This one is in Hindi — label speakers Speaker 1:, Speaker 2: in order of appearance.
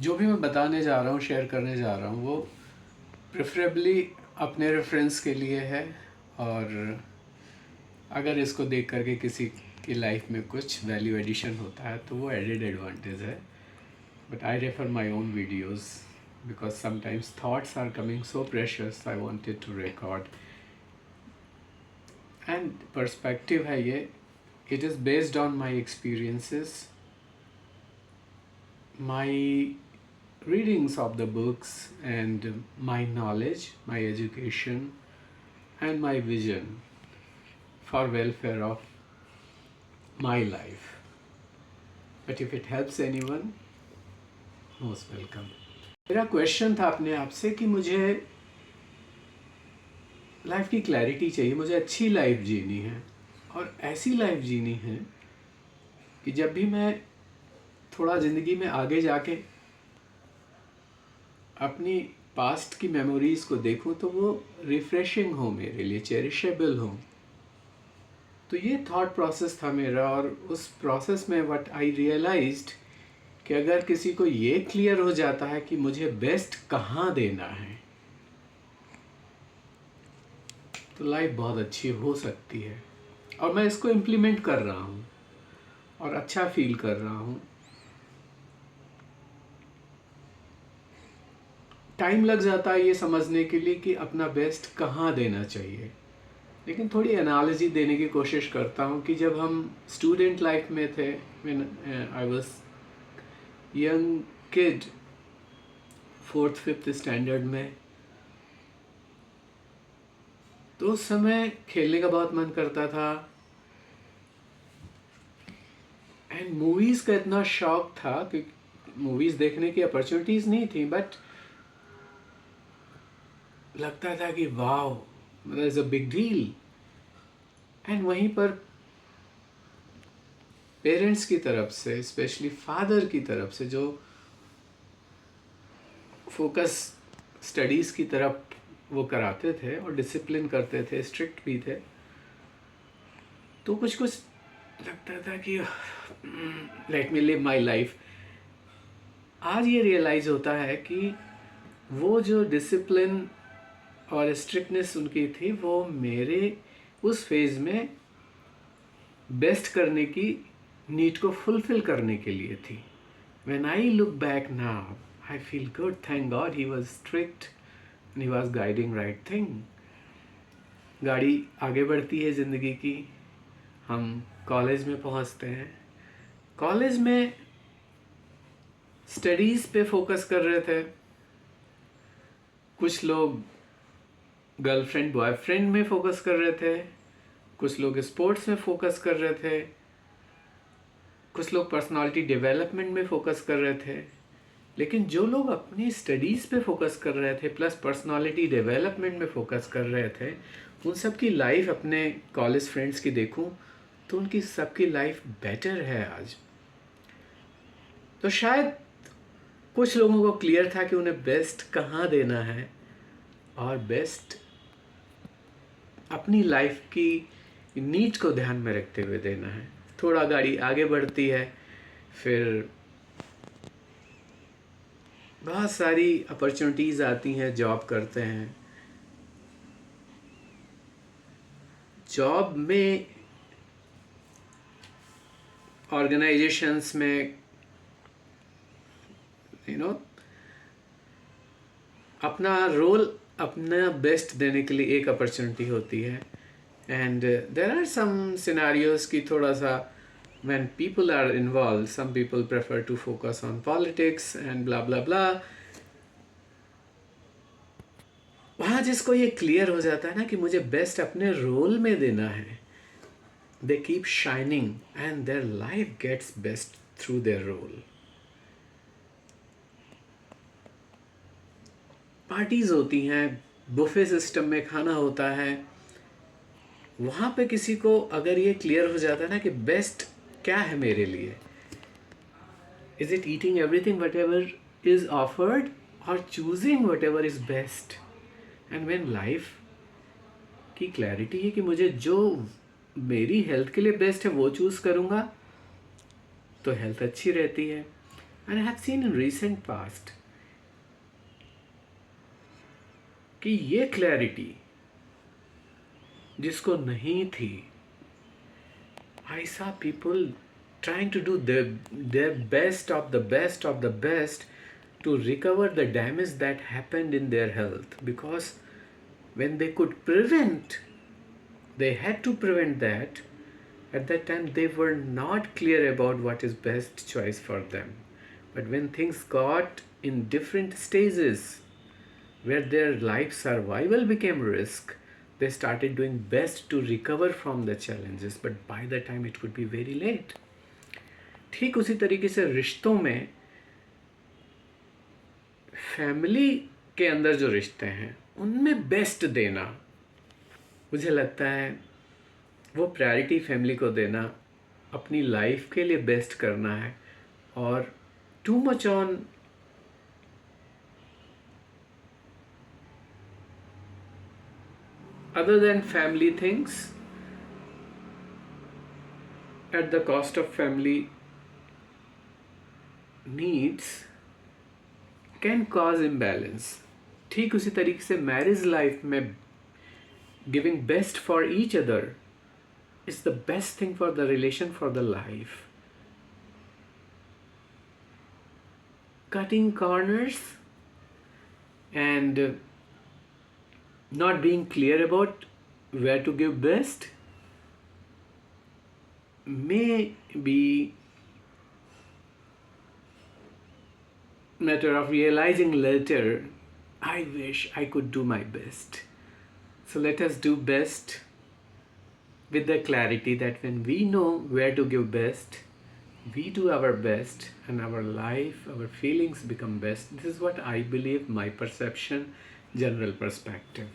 Speaker 1: जो भी मैं बताने जा रहा हूँ, शेयर करने जा रहा हूँ, वो प्रेफरेबली अपने रेफरेंस के लिए है। और अगर इसको देख करके किसी की लाइफ में कुछ वैल्यू एडिशन होता है तो वो एडेड एडवांटेज है। But I refer my own videos because sometimes thoughts are coming so precious, I wanted to record. And perspective है ये, it is based on my experiences, my readings of the books, and my knowledge, my education, and my vision for welfare of my life. But if it helps anyone, most welcome. मेरा क्वेश्चन था अपने आप से कि मुझे लाइफ की क्लैरिटी चाहिए, मुझे अच्छी लाइफ जीनी है और ऐसी लाइफ जीनी है कि जब भी मैं थोड़ा ज़िंदगी में आगे जाके अपनी पास्ट की मेमोरीज़ को देखूं तो वो रिफ़्रेशिंग हो, मेरे लिए चेरिशेबल हो। तो ये थॉट प्रोसेस था मेरा, और उस प्रोसेस में व्हाट आई रियलाइज्ड कि अगर किसी को ये क्लियर हो जाता है कि मुझे बेस्ट कहाँ देना है तो लाइफ बहुत अच्छी हो सकती है। और मैं इसको इम्प्लीमेंट कर रहा हूँ और अच्छा फील कर रहा हूँ। टाइम लग जाता है ये समझने के लिए कि अपना बेस्ट कहाँ देना चाहिए, लेकिन थोड़ी एनालॉजी देने की कोशिश करता हूँ कि जब हम स्टूडेंट लाइफ में थे, when I was young kid, 4th-5th standard में, तो उस समय खेलने का बहुत मन करता था एंड मूवीज़ का इतना शौक था कि मूवीज़ देखने की अपॉर्चुनिटीज़ नहीं थी, बट लगता था कि वाओ, मतलब is a big deal. And वहीं पर पेरेंट्स की तरफ से, स्पेशली फादर की तरफ से, जो फोकस स्टडीज़ की तरफ वो कराते थे और डिसिप्लिन करते थे, स्ट्रिक्ट भी थे, तो कुछ कुछ लगता था कि let me live my life. आज ये रियलाइज़ होता है कि वो जो डिसिप्लिन और स्ट्रिक्टनेस उनकी थी वो मेरे उस फेज़ में बेस्ट करने की नीड को फुलफिल करने के लिए थी। When I look back now, I feel good. Thank God he was strict and he was guiding right thing. गाड़ी आगे बढ़ती है ज़िंदगी की, हम कॉलेज में पहुंचते हैं। कॉलेज में स्टडीज़ पे फोकस कर रहे थे, कुछ लोग गर्लफ्रेंड बॉयफ्रेंड में फोकस कर रहे थे, कुछ लोग स्पोर्ट्स में फोकस कर रहे थे, कुछ लोग पर्सनालिटी डेवलपमेंट में फोकस कर रहे थे। लेकिन जो लोग अपनी स्टडीज़ पे फोकस कर रहे थे प्लस पर्सनालिटी डेवलपमेंट में फोकस कर रहे थे, उन सब की लाइफ अपने कॉलेज फ्रेंड्स की देखूं तो उनकी सबकी लाइफ बेटर है आज। तो शायद कुछ लोगों को क्लियर था कि उन्हें बेस्ट कहाँ देना है और बेस्ट अपनी लाइफ की नीड को ध्यान में रखते हुए देना है। थोड़ा गाड़ी आगे बढ़ती है, फिर बहुत सारी अपॉर्चुनिटीज़ आती हैं, जॉब करते हैं। जॉब में, ऑर्गेनाइजेशंस में, अपना रोल, अपना बेस्ट देने के लिए एक अपॉर्चुनिटी होती है। And there are some scenarios की थोड़ा सा when people are involved, some people prefer to focus on politics and blah blah blah. वहाँ जिसको ये क्लियर हो जाता है ना कि मुझे बेस्ट अपने रोल में देना है, they keep shining and their life gets best through their role. Parties होती हैं, बुफे सिस्टम में खाना होता है, वहाँ पे किसी को अगर ये क्लियर हो जाता है ना कि बेस्ट क्या है मेरे लिए, is it eating everything whatever is offered और choosing whatever is best. And when life की क्लैरिटी है कि मुझे जो मेरी हेल्थ के लिए बेस्ट है वो चूज़ करूँगा तो हेल्थ अच्छी रहती है। And I have seen in recent past कि ये क्लैरिटी जिसको नहीं थी, I saw people trying to do their best of the best of the best to recover the damage that happened in their health, because when they could prevent, they had to prevent that. At that time they were not clear about what is best choice for them. But when things got in different stages where their life survival became risk, they started doing best to recover from the challenges, but by the time it would be very late. ठीक उसी तरीके से रिश्तों में, फैमिली के अंदर जो रिश्ते हैं उनमें बेस्ट देना, मुझे लगता है वो प्रायोरिटी फैमिली को देना, अपनी लाइफ के लिए बेस्ट करना है. और too much on other than family things at the cost of family needs can cause imbalance. ठीक उसी तरीके से मैरिज लाइफ में giving best for each other is the best thing for the relation, for the life. Cutting corners and not being clear about where to give best may be matter of realizing later, I wish I could do my best. So let us do best with the clarity that when we know where to give best, we do our best and our life, our feelings become best. This is what I believe, my perception, general perspective.